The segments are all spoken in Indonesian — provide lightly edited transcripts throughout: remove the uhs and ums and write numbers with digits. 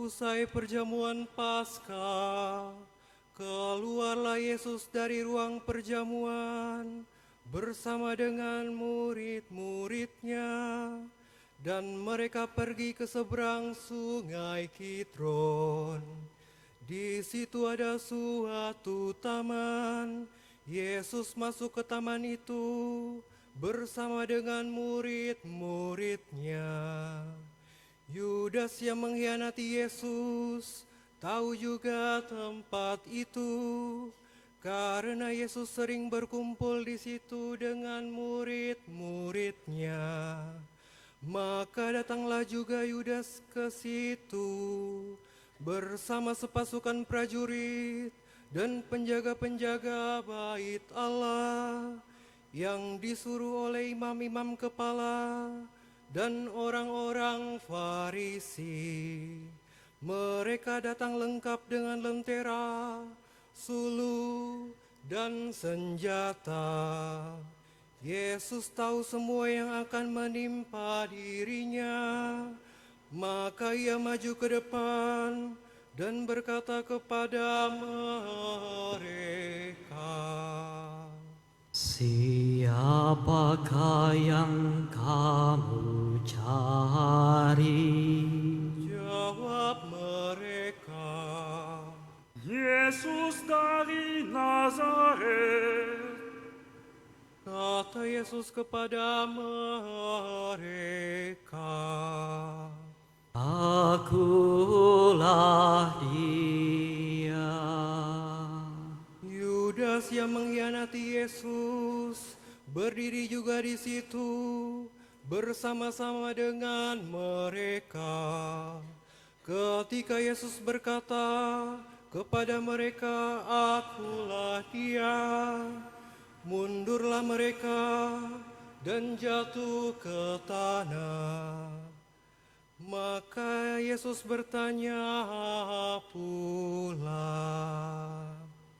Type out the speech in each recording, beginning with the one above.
Seusai perjamuan Paskah, keluarlah Yesus dari ruang perjamuan bersama dengan murid-muridnya, dan mereka pergi ke seberang sungai Kidron. Di situ ada suatu taman. Yesus masuk ke taman itu bersama dengan murid-muridnya. Yudas yang mengkhianati Yesus tahu juga tempat itu, karena Yesus sering berkumpul di situ dengan murid-muridnya. Maka datanglah juga Yudas ke situ bersama sepasukan prajurit dan penjaga-penjaga bait Allah yang disuruh oleh imam-imam kepala dan orang-orang Farisi. Mereka datang lengkap dengan lentera, suluh, dan senjata. Yesus tahu semua yang akan menimpa dirinya, maka ia maju ke depan dan berkata kepada mereka, "Siapakah yang kamu cari?" Jawab mereka, Yesus dari Nazaret. kata Yesus kepada mereka, "Akulah Dia." Yudas yang mengkhianati Yesus berdiri juga di situ bersama-sama dengan mereka. Ketika Yesus berkata kepada mereka, "Akulah Dia," mundurlah mereka dan jatuh ke tanah. Maka Yesus bertanya pula,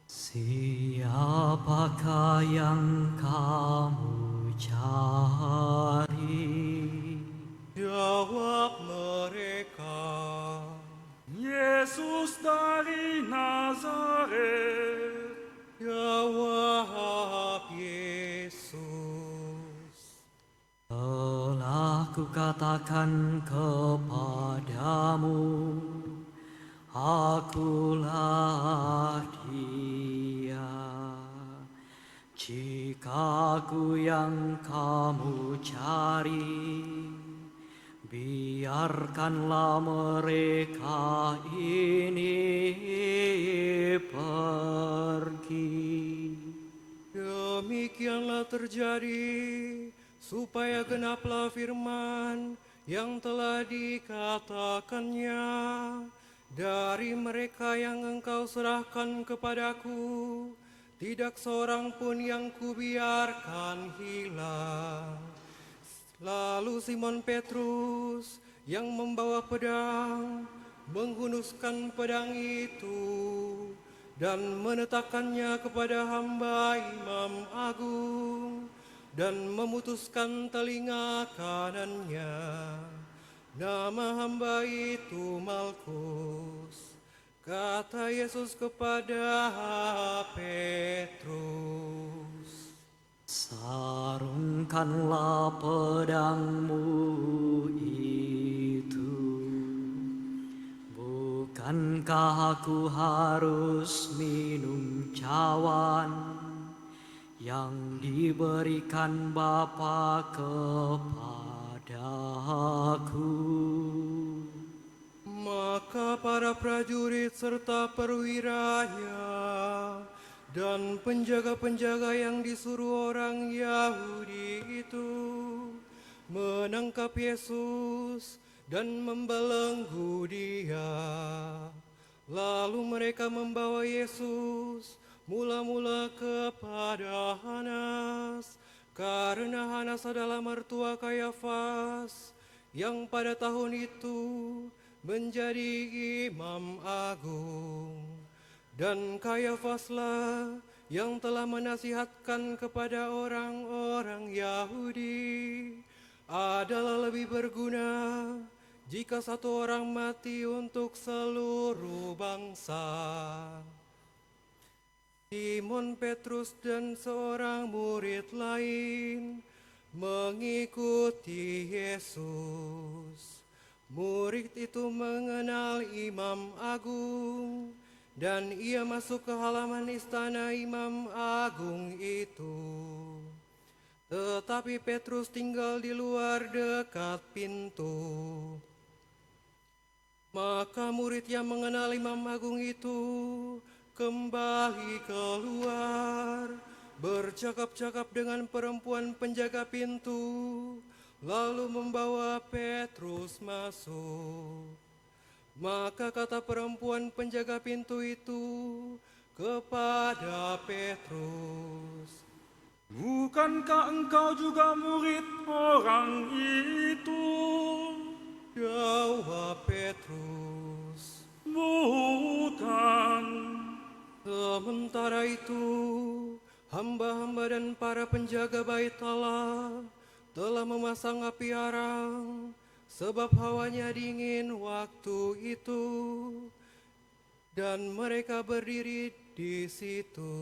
"Siapakah yang kamu cari?" Jawab mereka, Yesus dari Nazaret. Jawab Yesus, "Telah kukatakan kepadamu, Akulah Dia. Jika Aku yang kamu cari, biarkanlah mereka ini pergi." demikianlah terjadi supaya genaplah firman yang telah dikatakannya, "Dari mereka yang Engkau serahkan kepadaku, tidak seorang pun yang kubiarkan hilang." Lalu Simon Petrus yang membawa pedang menghunuskan pedang itu dan meletakkannya kepada hamba imam agung dan memutuskan telinga kanannya. Nama hamba itu Malkus. Kata Yesus kepada Petrus, "Sarungkanlah pedangmu itu. Bukankah Aku harus minum cawan yang diberikan Bapa kepadaku?" Maka para prajurit serta perwiranya dan penjaga-penjaga yang disuruh orang Yahudi itu menangkap Yesus dan membelenggu Dia. Lalu mereka membawa Yesus mula-mula kepada Hanas, karena Hanas adalah mertua Kayafas yang pada tahun itu menjadi imam agung. Dan Kayafaslah yang telah menasihatkan kepada orang-orang Yahudi adalah lebih berguna jika satu orang mati untuk seluruh bangsa. Simon Petrus dan seorang murid lain mengikuti Yesus. Murid itu mengenal Imam Agung, dan ia masuk ke halaman istana Imam Agung itu. Tetapi Petrus tinggal di luar dekat pintu. Maka murid yang mengenal Imam Agung itu kembali keluar, bercakap-cakap dengan perempuan penjaga pintu, lalu membawa Petrus masuk. Maka kata perempuan penjaga pintu itu kepada Petrus, Bukankah engkau juga murid orang itu? jawab Petrus, Bukan. sementara itu hamba-hamba dan para penjaga bait Allah telah memasang api arang, sebab hawanya dingin waktu itu, dan mereka berdiri di situ.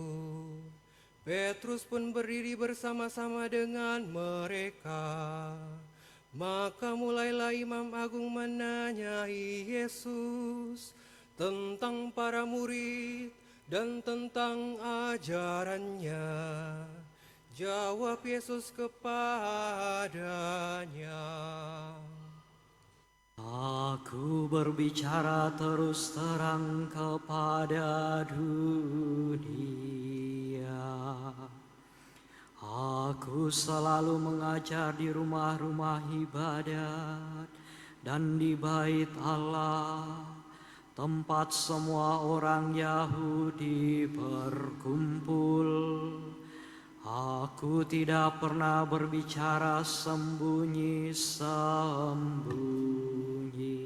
Petrus pun berdiri bersama-sama dengan mereka. Maka mulailah Imam Agung menanyai Yesus tentang para murid dan tentang ajarannya. Jawab Yesus kepadanya, Aku berbicara terus terang kepada dunia. Aku selalu mengajar di rumah-rumah ibadat dan di bait Allah, tempat semua orang Yahudi berkumpul. Aku tidak pernah berbicara sembunyi-sembunyi.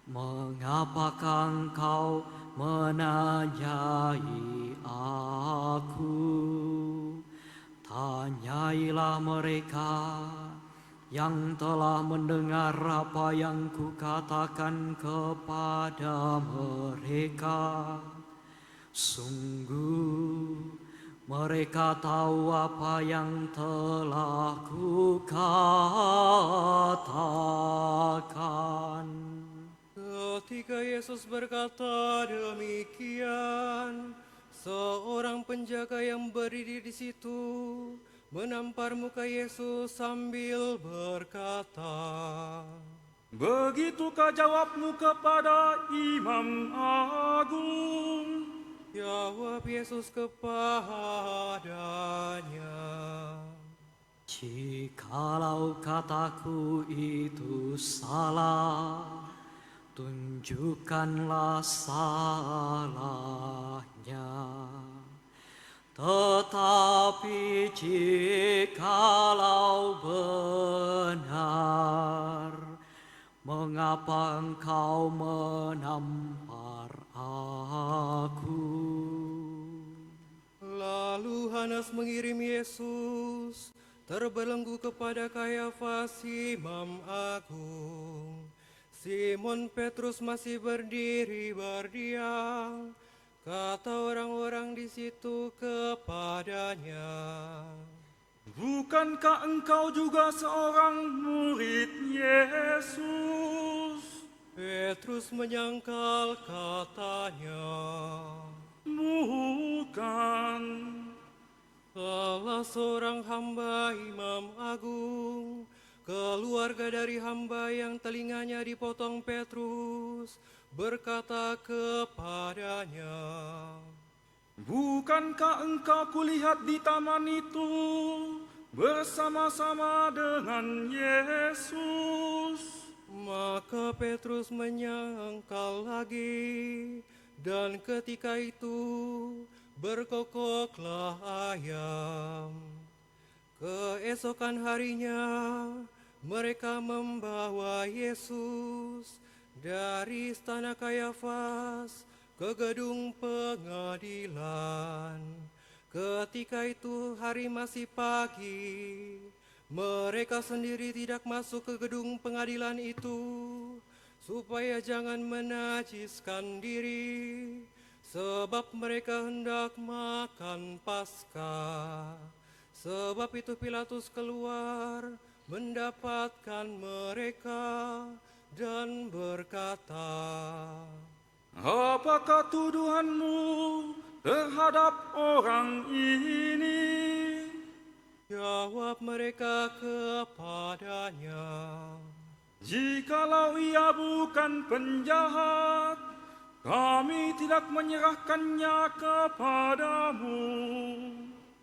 Mengapakah engkau menanyai aku? Tanyailah mereka yang telah mendengar apa yang kukatakan kepada mereka. Sungguh, mereka tahu apa yang telah kukatakan. ketika Yesus berkata demikian, seorang penjaga yang berdiri di situ menampar muka Yesus sambil berkata, Begitukah jawabmu kepada Imam Agung? Jawab Yesus kepadanya, Jikalau kataku itu salah, tunjukkanlah salahnya. Tetapi jikalau benar, mengapa engkau menampar aku? Lalu Hanas mengirim Yesus terbelenggu kepada Kayafas Imam Agung. Simon Petrus masih berdiri berdiam. Kata orang-orang di situ kepadanya, Bukankah engkau juga seorang murid Yesus? Petrus menyangkal katanya, Bukan. salah seorang hamba Imam Agung, keluarga dari hamba yang telinganya dipotong Petrus, berkata kepadanya, Bukankah engkau kulihat di taman itu bersama-sama dengan Yesus? Maka Petrus menyangkal lagi, dan ketika itu berkokoklah ayam. Keesokan harinya mereka membawa Yesus dari istana Kayafas ke gedung pengadilan. Ketika itu hari masih pagi, Mereka sendiri tidak masuk ke gedung pengadilan itu, supaya jangan menajiskan diri, sebab mereka hendak makan Paskah. Sebab itu Pilatus keluar mendapatkan mereka dan berkata, Apakah tuduhanmu terhadap orang ini? Jawab mereka kepadanya, Jikalau ia bukan penjahat, kami tidak menyerahkannya kepadamu.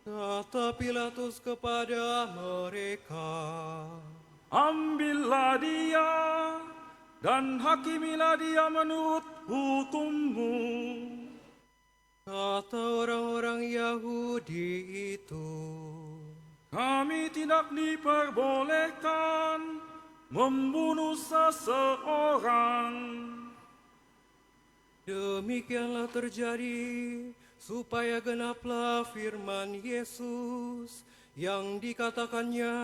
kata Pilatus kepada mereka, Ambillah dia dan hakimilah dia menurut hukummu. kata orang-orang Yahudi itu. Kami tidak diperbolehkan membunuh seseorang. Demikianlah terjadi supaya genaplah firman Yesus yang dikatakannya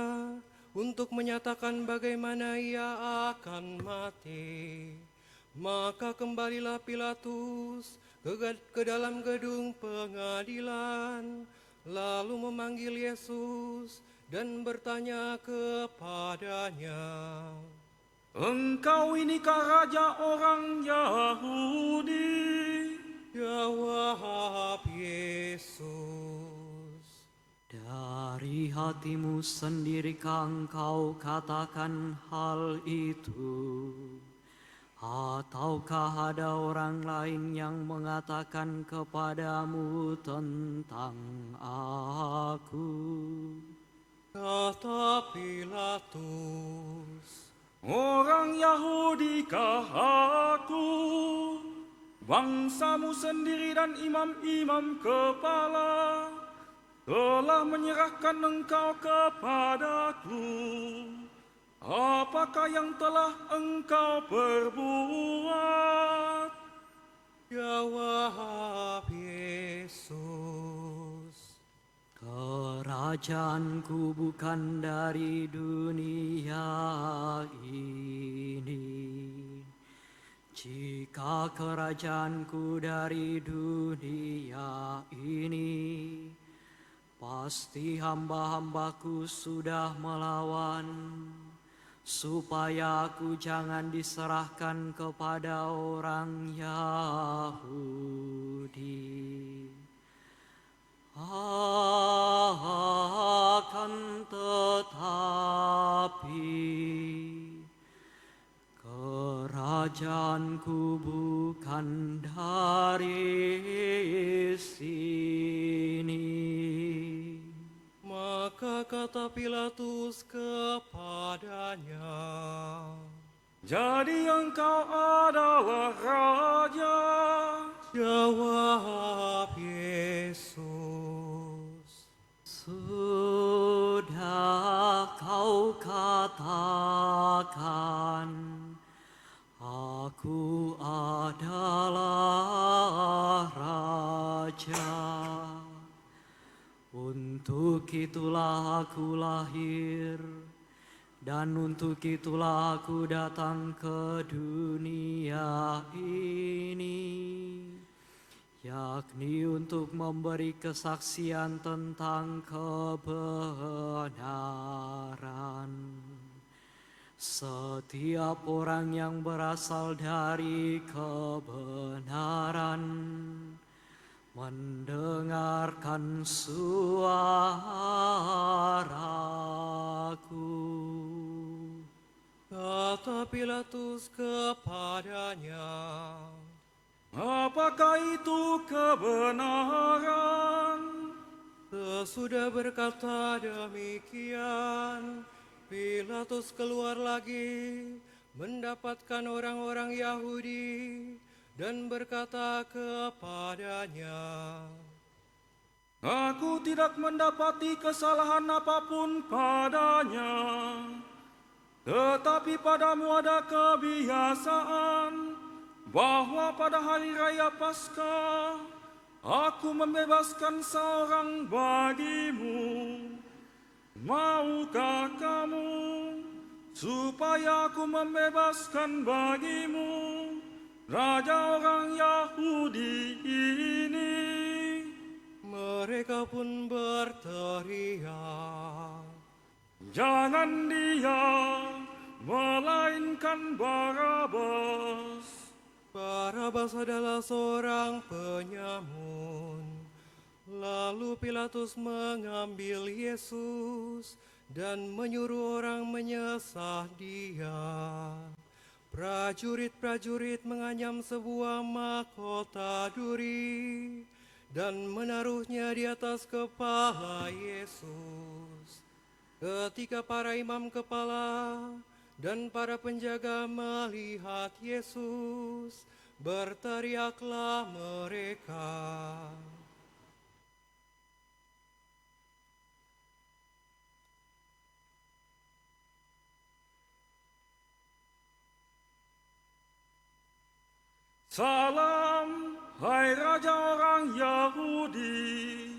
untuk menyatakan bagaimana ia akan mati. Maka kembalilah Pilatus ke dalam gedung pengadilan, lalu memanggil Yesus dan bertanya kepadanya, Engkau inikah raja orang Yahudi? jawab Yesus, Dari hatimu sendirikah engkau katakan hal itu? Ataukah ada orang lain yang mengatakan kepadamu tentang aku? kata Pilatus. Orang Yahudikah aku? Bangsamu sendiri dan imam-imam kepala telah menyerahkan engkau kepadaku. Apakah yang telah engkau perbuat? Jawab Yesus, Kerajaanku bukan dari dunia ini. Jika kerajaanku dari dunia ini, pasti hamba-hambaku sudah melawan, supaya aku jangan diserahkan kepada orang Yahudi. Akan tetapi kerajaanku bukan dari sini. maka kata Pilatus kepadanya, Jadi engkau adalah raja. jawab Yesus, Sudah kau katakan, aku adalah raja. Untuk itulah aku lahir, dan untuk itulah aku datang ke dunia ini, yakni untuk memberi kesaksian tentang kebenaran. Setiap orang yang berasal dari kebenaran mendengarkan suaraku. kata Pilatus kepadanya, Apakah itu kebenaran? sesudah berkata demikian, Pilatus keluar lagi mendapatkan orang-orang Yahudi dan berkata kepadanya, Aku tidak mendapati kesalahan apapun padanya. Tetapi padamu ada kebiasaan bahwa pada hari raya Paskah aku membebaskan seorang bagimu. maukah kamu supaya aku membebaskan bagimu raja orang Yahudi ini? Mereka pun berteriak, Jangan dia, melainkan Barabas. Barabas adalah seorang penyamun. Lalu Pilatus mengambil Yesus dan menyuruh orang menyesah dia. Prajurit-prajurit menganyam sebuah mahkota duri dan menaruhnya di atas kepala Yesus. Ketika para imam kepala dan para penjaga melihat Yesus, berteriaklah mereka. Salam, hai raja orang Yahudi.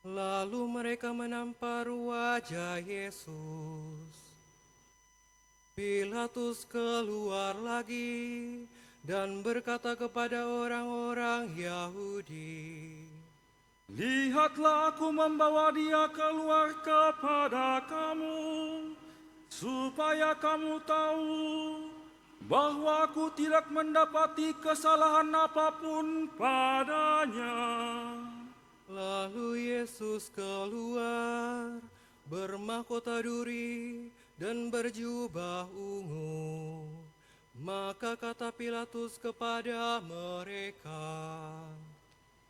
Lalu mereka menampar wajah Yesus. Pilatus keluar lagi dan berkata kepada orang-orang Yahudi, Lihatlah, aku membawa dia keluar kepada kamu, supaya kamu tahu bahwa aku tidak mendapati kesalahan apapun padanya. Lalu Yesus keluar, bermahkota duri dan berjubah ungu. Maka kata Pilatus kepada mereka,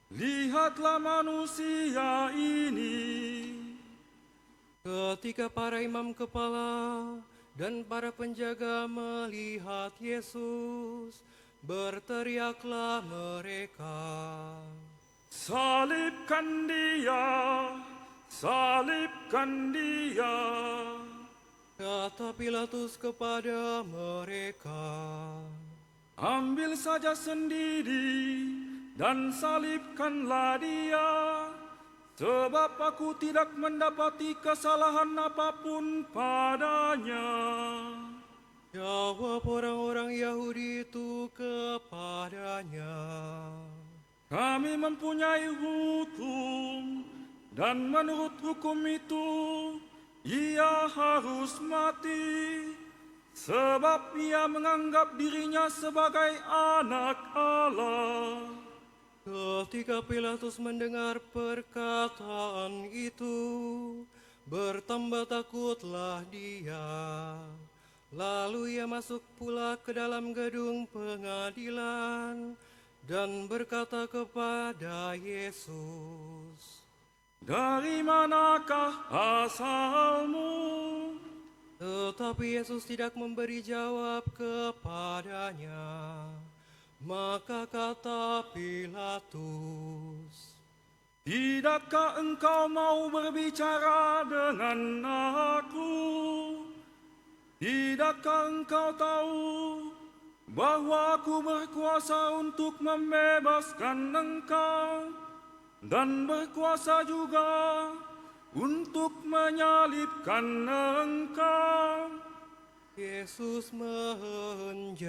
Lihatlah manusia ini. ketika para imam kepala dan para penjaga melihat Yesus, berteriaklah mereka, Salibkan dia, salibkan dia. kata Pilatus kepada mereka, Ambil saja sendiri dan salibkanlah dia, sebab aku tidak mendapati kesalahan apapun padanya. Jawab orang-orang Yahudi itu kepadanya, Kami mempunyai hukum, dan menurut hukum itu ia harus mati, sebab ia menganggap dirinya sebagai anak Allah. Ketika Pilatus mendengar perkataan itu, bertambah takutlah dia. Lalu ia masuk pula ke dalam gedung pengadilan dan berkata kepada Yesus, Dari manakah asalmu? tetapi Yesus tidak memberi jawab kepadanya. Maka kata Pilatus, Tidakkah engkau mau berbicara dengan aku? Tidakkah engkau tahu bahwa aku berkuasa untuk membebaskan engkau dan berkuasa juga untuk menyalibkan engkau? Yesus menjawab,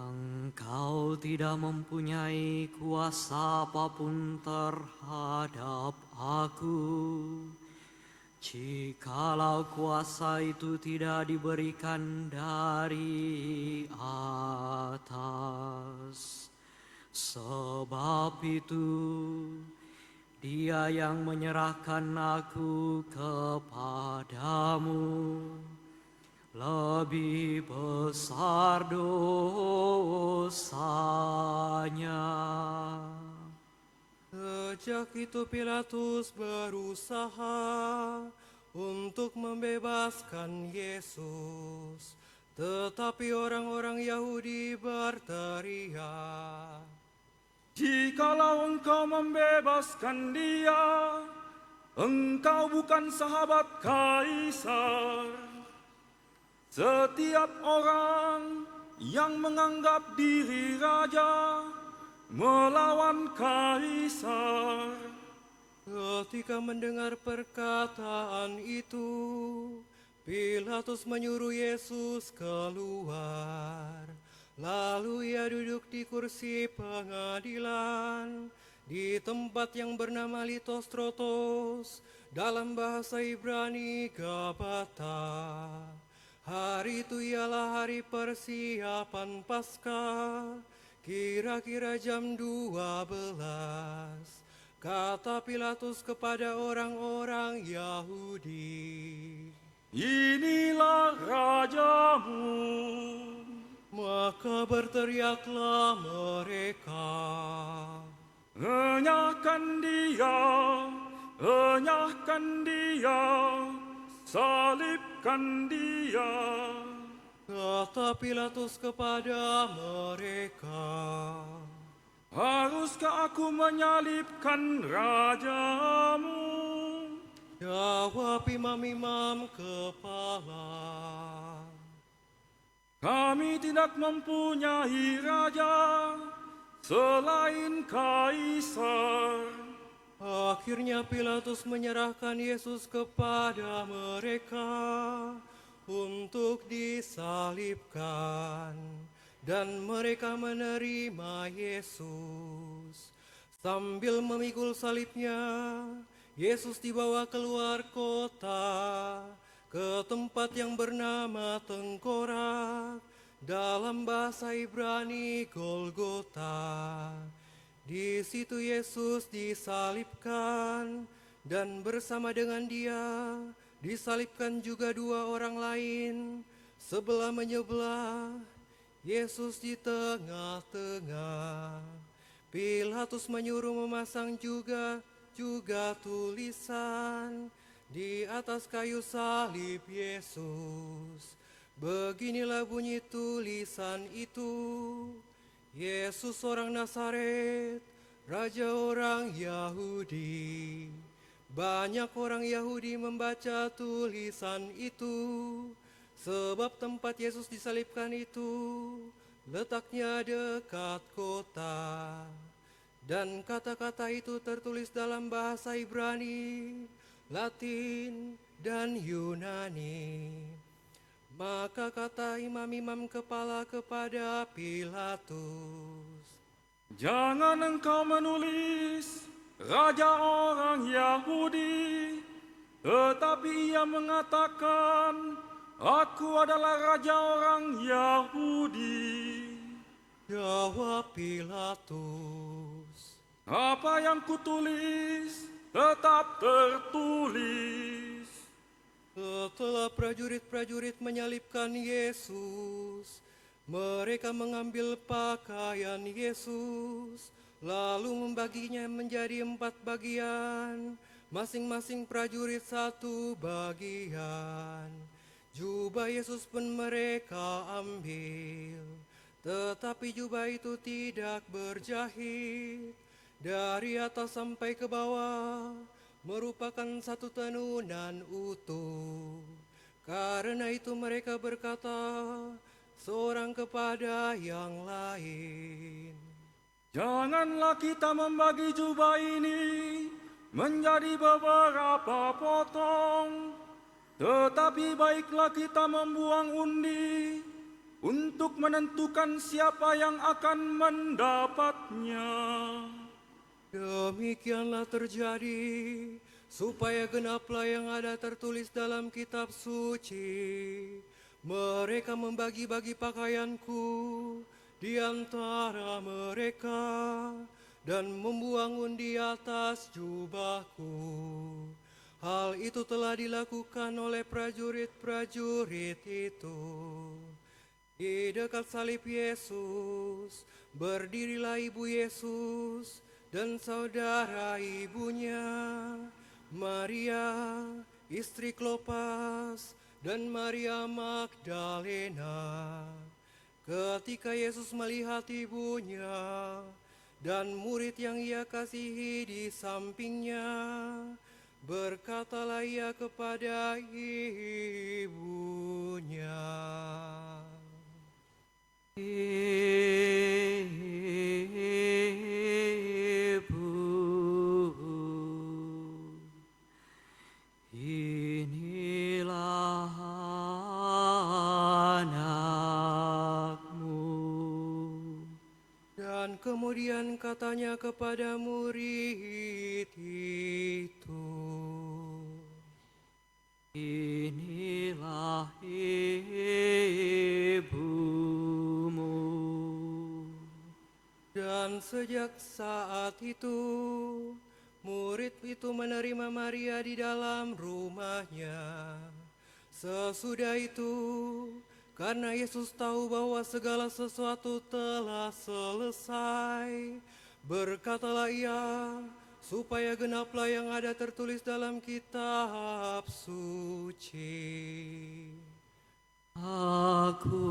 Engkau tidak mempunyai kuasa apapun terhadap aku, jikalau kuasa itu tidak diberikan dari atas. Sebab itu, Dia yang menyerahkan aku kepadamu lebih besar dosanya. sejak itu Pilatus berusaha untuk membebaskan Yesus, tetapi orang-orang Yahudi berteriak, Jikalau engkau membebaskan dia, engkau bukan sahabat Kaisar. Setiap orang yang menganggap diri raja melawan kaisar. Ketika mendengar perkataan itu, Pilatus menyuruh Yesus keluar. Lalu ia duduk di kursi pengadilan di tempat yang bernama Litostrotos, dalam bahasa Ibrani Gabata. Hari itu ialah hari persiapan Paskah, kira-kira jam 12. Kata Pilatus kepada orang-orang Yahudi, Inilah rajamu. maka berteriaklah mereka, Enyahkan dia, enyahkan dia, salibkan dia. kata Pilatus kepada mereka, Haruskah aku menyalibkan rajamu? jawab imam-imam kepala, Kami tidak mempunyai raja selain kaisar. Akhirnya Pilatus menyerahkan Yesus kepada mereka untuk disalibkan, dan mereka menerima Yesus. Sambil memikul salibnya, Yesus dibawa keluar kota ke tempat yang bernama Tengkorak, dalam bahasa Ibrani Golgota. Di situ Yesus disalibkan, dan bersama dengan dia disalibkan juga dua orang lain, sebelah menyebelah, Yesus di tengah-tengah. Pilatus menyuruh memasang juga tulisan di atas kayu salib Yesus. Beginilah bunyi tulisan itu: Yesus orang Nazaret, Raja orang Yahudi. Banyak orang Yahudi membaca tulisan itu, sebab tempat Yesus disalibkan itu letaknya dekat kota. Dan kata-kata itu tertulis dalam bahasa Ibrani, Latin, dan Yunani. Maka kata imam-imam kepala kepada Pilatus, Jangan engkau menulis Raja orang Yahudi, tetapi ia mengatakan, Aku adalah Raja orang Yahudi. jawab Pilatus, Apa yang kutulis tetap tertulis. setelah prajurit-prajurit menyalibkan Yesus, mereka mengambil pakaian Yesus, lalu membaginya menjadi 4 bagian, masing-masing prajurit 1 bagian. Jubah Yesus pun mereka ambil, tetapi jubah itu tidak berjahit, dari atas sampai ke bawah merupakan satu tenunan utuh. Karena itu mereka berkata seorang kepada yang lain, Janganlah kita membagi jubah ini menjadi beberapa potong, tetapi baiklah kita membuang undi untuk menentukan siapa yang akan mendapatnya. demikianlah terjadi supaya genaplah yang ada tertulis dalam kitab suci. Mereka membagi-bagi pakaianku di antara mereka dan membuang undi atas jubahku. Hal itu telah dilakukan oleh prajurit-prajurit itu. Di dekat salib Yesus berdirilah ibu Yesus dan saudara ibunya, Maria, istri Klopas, dan Maria Magdalena. Ketika Yesus melihat ibunya dan murid yang ia kasihi di sampingnya, berkatalah ia kepada ibunya, kemudian katanya kepada murid itu, inilah ibumu. dan sejak saat itu murid itu menerima Maria di dalam rumahnya. Sesudah itu, karena Yesus tahu bahwa segala sesuatu telah selesai, berkatalah ia, supaya genaplah yang ada tertulis dalam kitab suci. Aku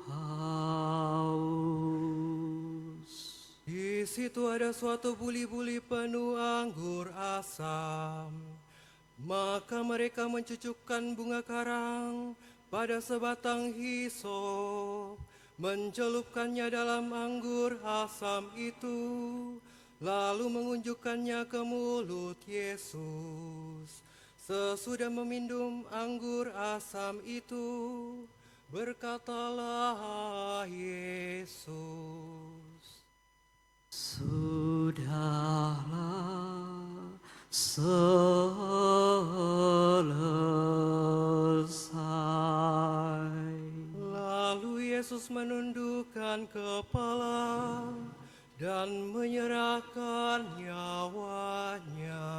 haus. Di situ ada suatu buli-buli penuh anggur asam. Maka mereka mencucukkan bunga karang pada sebatang hisop, mencelupkannya dalam anggur asam itu, lalu mengunjukkannya ke mulut Yesus. Sesudah meminum anggur asam itu, berkatalah Yesus, Sudahlah selesai. Lalu Yesus menundukkan kepala dan menyerahkan nyawanya.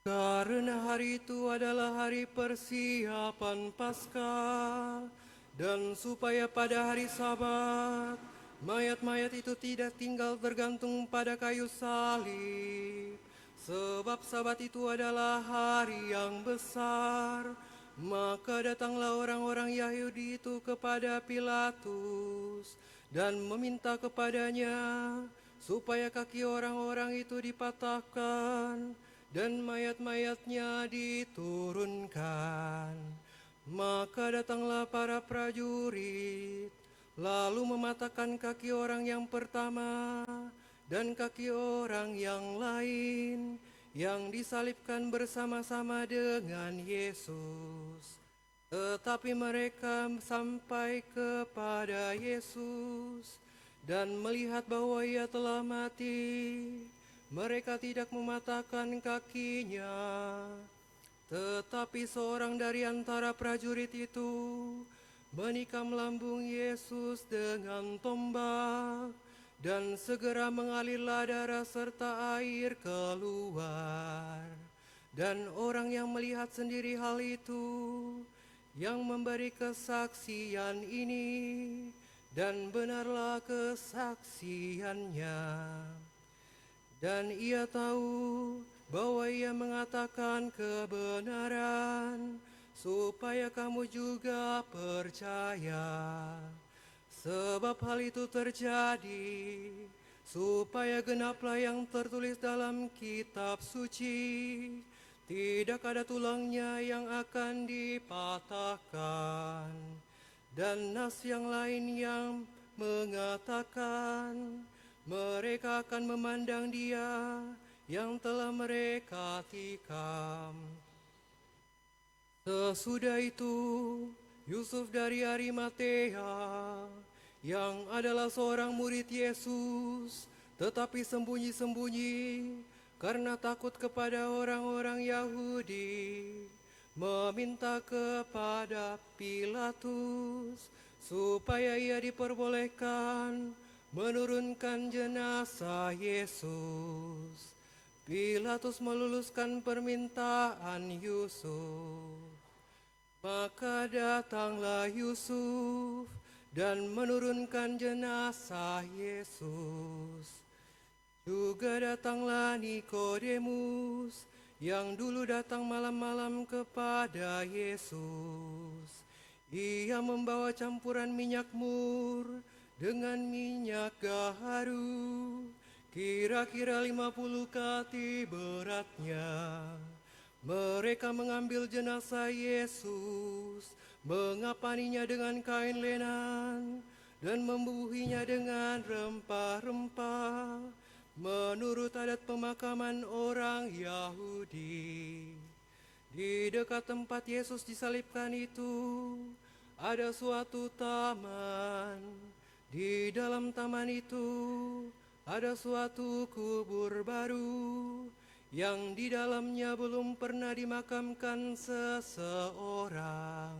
Karena hari itu adalah hari persiapan Paskah, dan supaya pada hari Sabat, mayat-mayat itu tidak tinggal tergantung pada kayu salib, sebab Sabat itu adalah hari yang besar, maka datanglah orang-orang Yahudi itu kepada Pilatus, dan meminta kepadanya, supaya kaki orang-orang itu dipatahkan, dan mayat-mayatnya diturunkan. Maka datanglah para prajurit, lalu mematahkan kaki orang yang pertama dan kaki orang yang lain, yang disalibkan bersama-sama dengan Yesus. Tetapi mereka sampai kepada Yesus dan melihat bahwa ia telah mati, mereka tidak mematahkan kakinya. Tetapi seorang dari antara prajurit itu menikam lambung Yesus dengan tombak, dan segera mengalirlah darah serta air keluar. Dan orang yang melihat sendiri hal itu, yang memberi kesaksian ini, dan benarlah kesaksiannya. Dan ia tahu bahwa ia mengatakan kebenaran, supaya kamu juga percaya. Sebab hal itu terjadi, supaya genaplah yang tertulis dalam kitab suci, tidak ada tulangnya yang akan dipatahkan. Dan nas yang lain yang mengatakan, mereka akan memandang Dia yang telah mereka tikam. Sesudah itu, Yusuf dari Arimatea, yang adalah seorang murid Yesus, tetapi sembunyi-sembunyi karena takut kepada orang-orang Yahudi, meminta kepada Pilatus supaya ia diperbolehkan menurunkan jenazah Yesus. Pilatus meluluskan permintaan Yusuf. Maka datanglah Yusuf dan menurunkan jenazah Yesus. Juga datanglah Nikodemus yang dulu datang malam-malam kepada Yesus. Ia membawa campuran minyak mur dengan minyak gaharu, kira-kira 50 kati beratnya. Mereka mengambil jenazah Yesus, mengapaninya dengan kain lenan, dan membubuhinya dengan rempah-rempah, menurut adat pemakaman orang Yahudi. Di dekat tempat Yesus disalibkan itu, ada suatu taman. Di dalam taman itu, ada suatu kubur baru, yang di dalamnya belum pernah dimakamkan seseorang.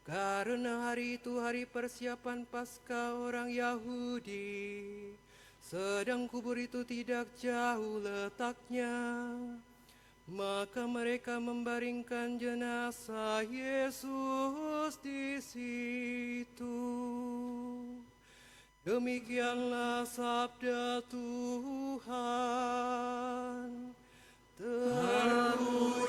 Karena hari itu hari persiapan Paskah orang Yahudi, sedang kubur itu tidak jauh letaknya. Maka mereka membaringkan jenazah Yesus di situ. Demikianlah sabda Tuhan. Terpuji